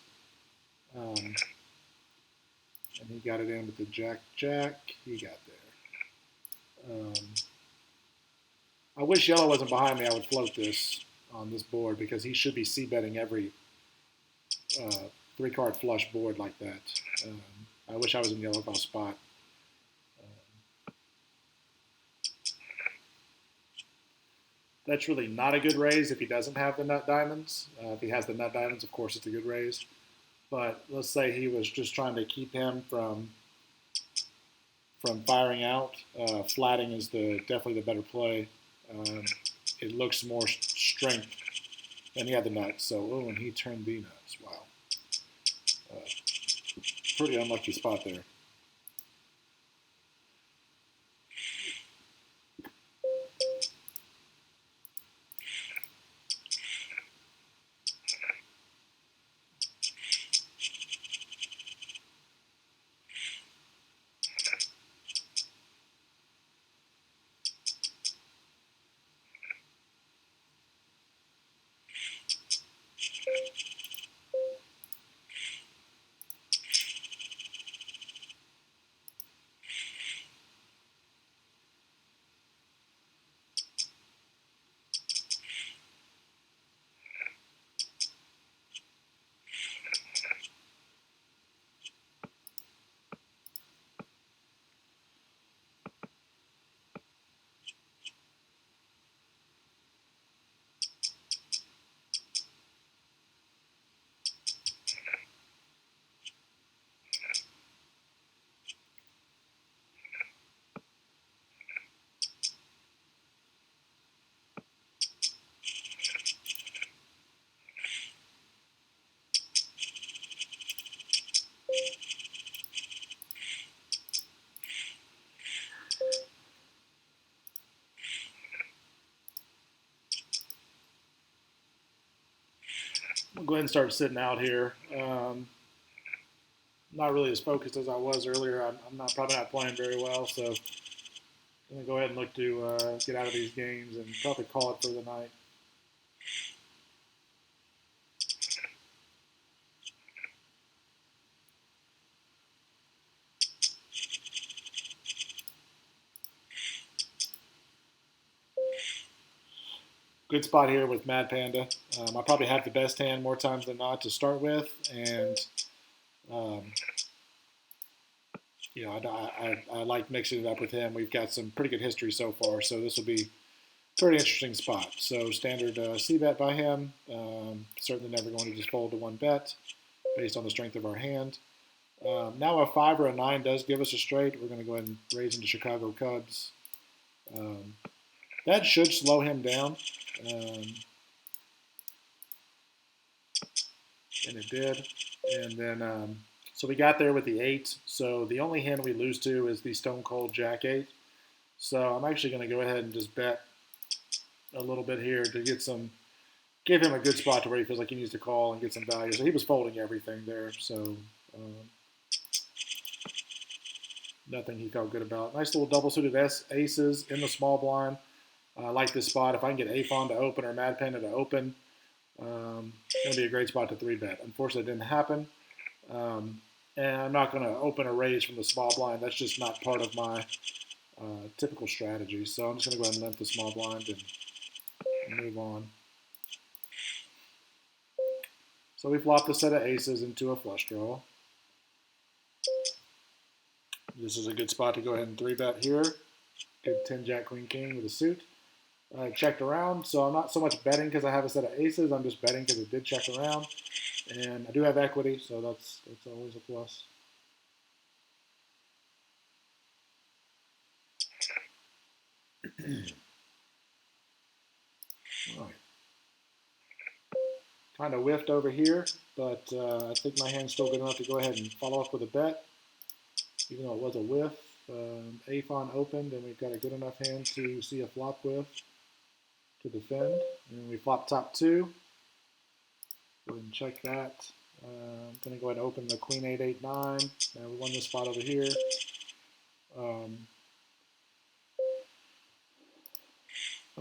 And he got it in with the jack-jack. He got there. I wish yellow wasn't behind me. I would float this on this board because he should be c-betting every 3-card flush board like that. I wish I was in yellow call spot. That's really not a good raise if he doesn't have the nut diamonds. If he has the nut diamonds, of course, it's a good raise. But let's say he was just trying to keep him from firing out. Flatting is definitely the better play. It looks more strength, and he had the nuts. So, oh, and he turned the nuts. Wow. Pretty unlucky spot there. I'll go ahead and start sitting out here. Not really as focused as I was earlier. I'm probably not playing very well, so I'm going to go ahead and look to get out of these games and probably call it for the night. Good spot here with Mad Panda. I probably have the best hand more times than not to start with, and you know, I like mixing it up with him. We've got some pretty good history so far, so this will be a pretty interesting spot. So standard c-bet by him. Certainly never going to just fold to 1-bet based on the strength of our hand. Now a 5 or a 9 does give us a straight. We're going to go ahead and raise into Chicago Cubs. That should slow him down. And it did. And then, so we got there with the 8. So the only hand we lose to is the Stone Cold Jack 8. So I'm actually going to go ahead and just bet a little bit here to give him a good spot to where he feels like he needs to call and get some value. So he was folding everything there. So nothing he felt good about. Nice little double suited aces in the small blind. I like this spot. If I can get A-Fon to open or Mad Panda to open, it's going to be a great spot to 3-bet. Unfortunately, it didn't happen. And I'm not going to open a raise from the small blind. That's just not part of my typical strategy. So I'm just going to go ahead and limp the small blind and move on. So we flopped a set of aces into a flush draw. This is a good spot to go ahead and 3-bet here. Good 10 Jack Queen King with a suit. I checked around, so I'm not so much betting because I have a set of aces. I'm just betting because it did check around, and I do have equity, so that's always a plus. All right. Kind of whiffed over here, but I think my hand's still good enough to go ahead and follow up with a bet, even though it was a whiff. A-Fon opened, and we've got a good enough hand to see a flop with to defend. And we flop top 2. Go ahead and check that. I'm going to go ahead and open the Queen 8, 8, 9. Now we won this spot over here. I'm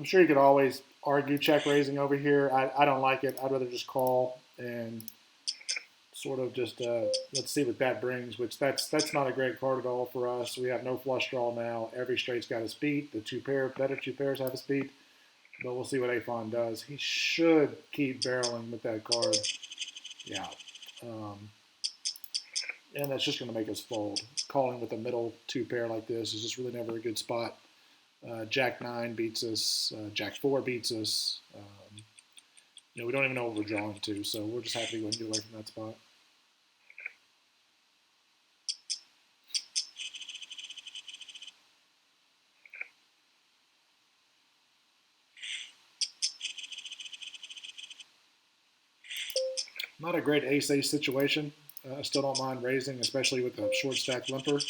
sure you could always argue check raising over here. I don't like it. I'd rather just call and sort of just let's see what that brings, which that's not a great card at all for us. We have no flush draw now. Every straight's got us beat. The better two pairs have us beat, but we'll see what A-Fon does. He should keep barreling with that card. Yeah. And that's just going to make us fold. Calling with a middle 2 pair like this is just really never a good spot. Jack 9 beats us. Jack 4 beats us. We don't even know what we're drawing to, so we're just happy to go and get away from that spot. Not a great ace-ace situation. I still don't mind raising, especially with the short stack limper.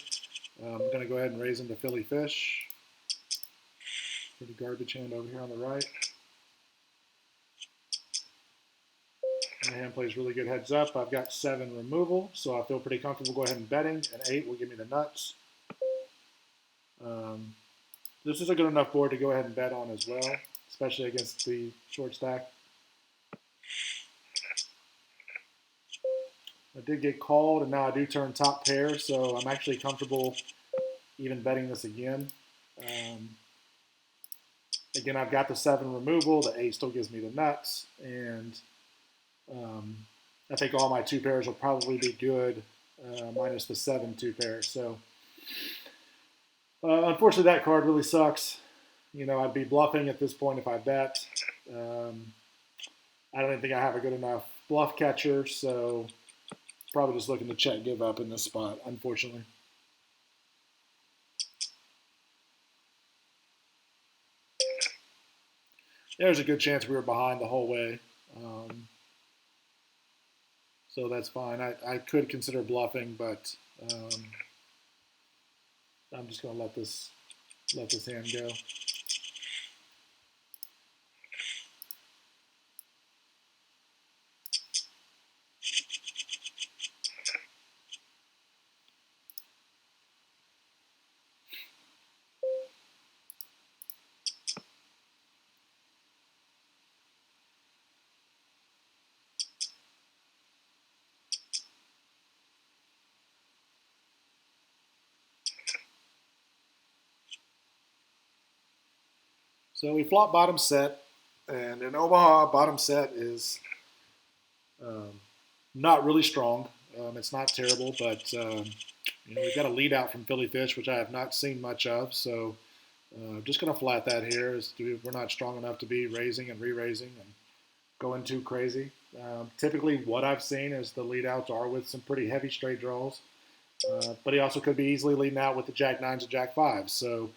I'm going to go ahead and raise into Philly Fish. Pretty garbage hand over here on the right. My hand plays really good heads up. I've got 7 removal, so I feel pretty comfortable go ahead and betting. An 8 will give me the nuts. This is a good enough board to go ahead and bet on as well, especially against the short stack. I did get called, and now I do turn top pair, so I'm actually comfortable even betting this again. Again, I've got the 7 removal. The 8 still gives me the nuts, and I think all my 2 pairs will probably be good, minus the 7 2 pairs. So, unfortunately, that card really sucks. I'd be bluffing at this point if I bet. I don't even think I have a good enough bluff catcher, so probably just looking to check give up in this spot, unfortunately. There's a good chance we were behind the whole way. So that's fine. I could consider bluffing, but I'm just going to let this hand go. So we flop bottom set, and in Omaha, bottom set is not really strong. It's not terrible, but we've got a lead out from Philly Fish, which I have not seen much of. So just going to flat that here. We're not strong enough to be raising and re-raising and going too crazy. Typically, what I've seen is the lead outs are with some pretty heavy straight draws, but he also could be easily leading out with the Jack 9s and Jack 5s. So.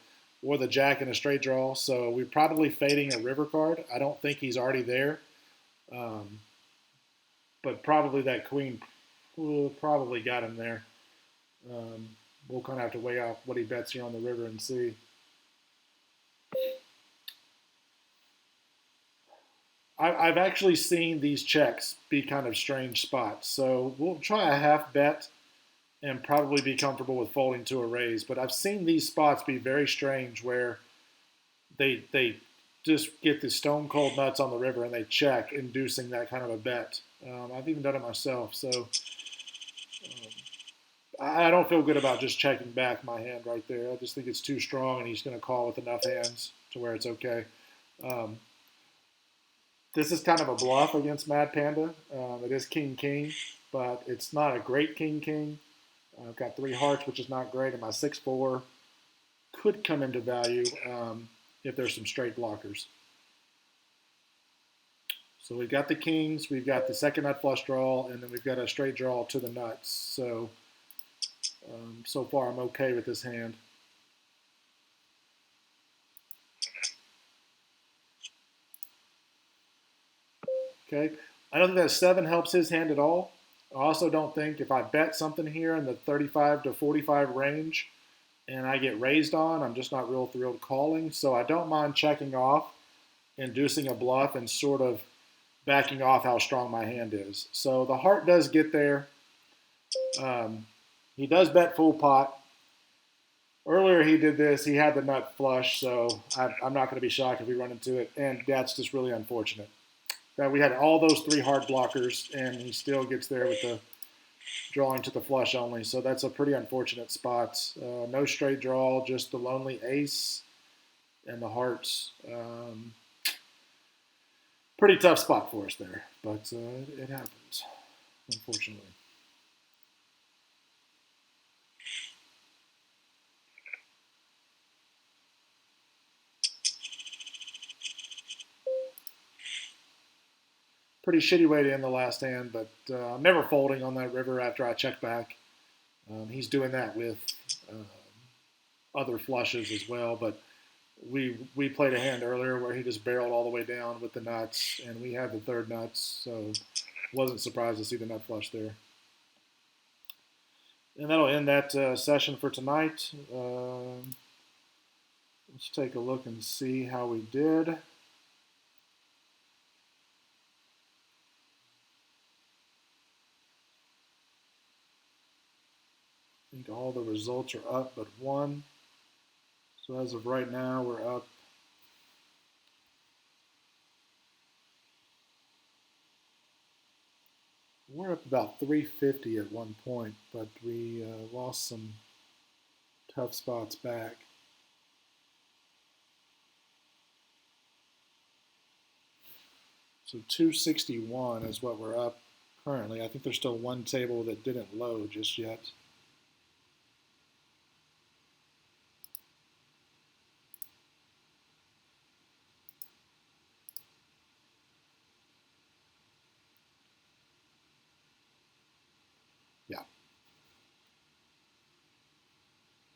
Or the Jack in a straight draw, so we're probably fading a river card. I don't think he's already there, but probably that Queen probably got him there. We'll kind of have to weigh out what he bets here on the river and see. I've actually seen these checks be kind of strange spots, so we'll try a half bet and probably be comfortable with folding to a raise. But I've seen these spots be very strange where they just get the stone cold nuts on the river and they check, inducing that kind of a bet. I've even done it myself. So I don't feel good about just checking back my hand right there. I just think it's too strong and he's going to call with enough hands to where it's okay. This is kind of a bluff against Mad Panda. It is King King, but it's not a great King King. I've got 3 hearts, which is not great, and my 6-4 could come into value if there's some straight blockers. So we've got the kings, we've got the second nut flush draw, and then we've got a straight draw to the nuts. So so far I'm okay with this hand. Okay, I don't think that 7 helps his hand at all. I also don't think if I bet something here in the 35 to 45 range and I get raised on, I'm just not real thrilled calling. So I don't mind checking off, inducing a bluff, and sort of backing off how strong my hand is. So the heart does get there. He does bet full pot. Earlier he did this. He had the nut flush, so I'm not going to be shocked if we run into it. And that's just really unfortunate. That we had all those 3 hard blockers, and he still gets there with the drawing to the flush only. So that's a pretty unfortunate spot. No straight draw, just the lonely ace and the hearts. Pretty tough spot for us there, but it happens, unfortunately. Pretty shitty way to end the last hand, but I'm never folding on that river after I check back. He's doing that with other flushes as well, but we played a hand earlier where he just barreled all the way down with the nuts, and we had the 3rd nuts, so wasn't surprised to see the nut flush there. And that'll end that session for tonight. Let's take a look and see how we did. I think all the results are up but one. So as of right now, we're up about 350 at one point, but we lost some tough spots back. So 261 is what we're up currently. I think there's still one table that didn't load just yet. Yeah.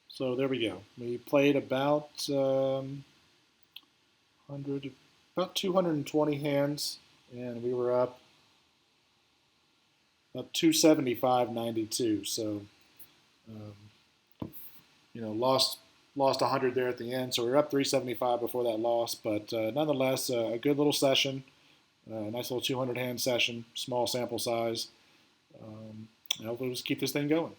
So there we go. We played about 220 hands, and we were up 275.92. So, lost 100 there at the end. So we were up 375 before that loss, but nonetheless, a good little session, nice little 200 hand session, small sample size. Hopefully we'll just keep this thing going.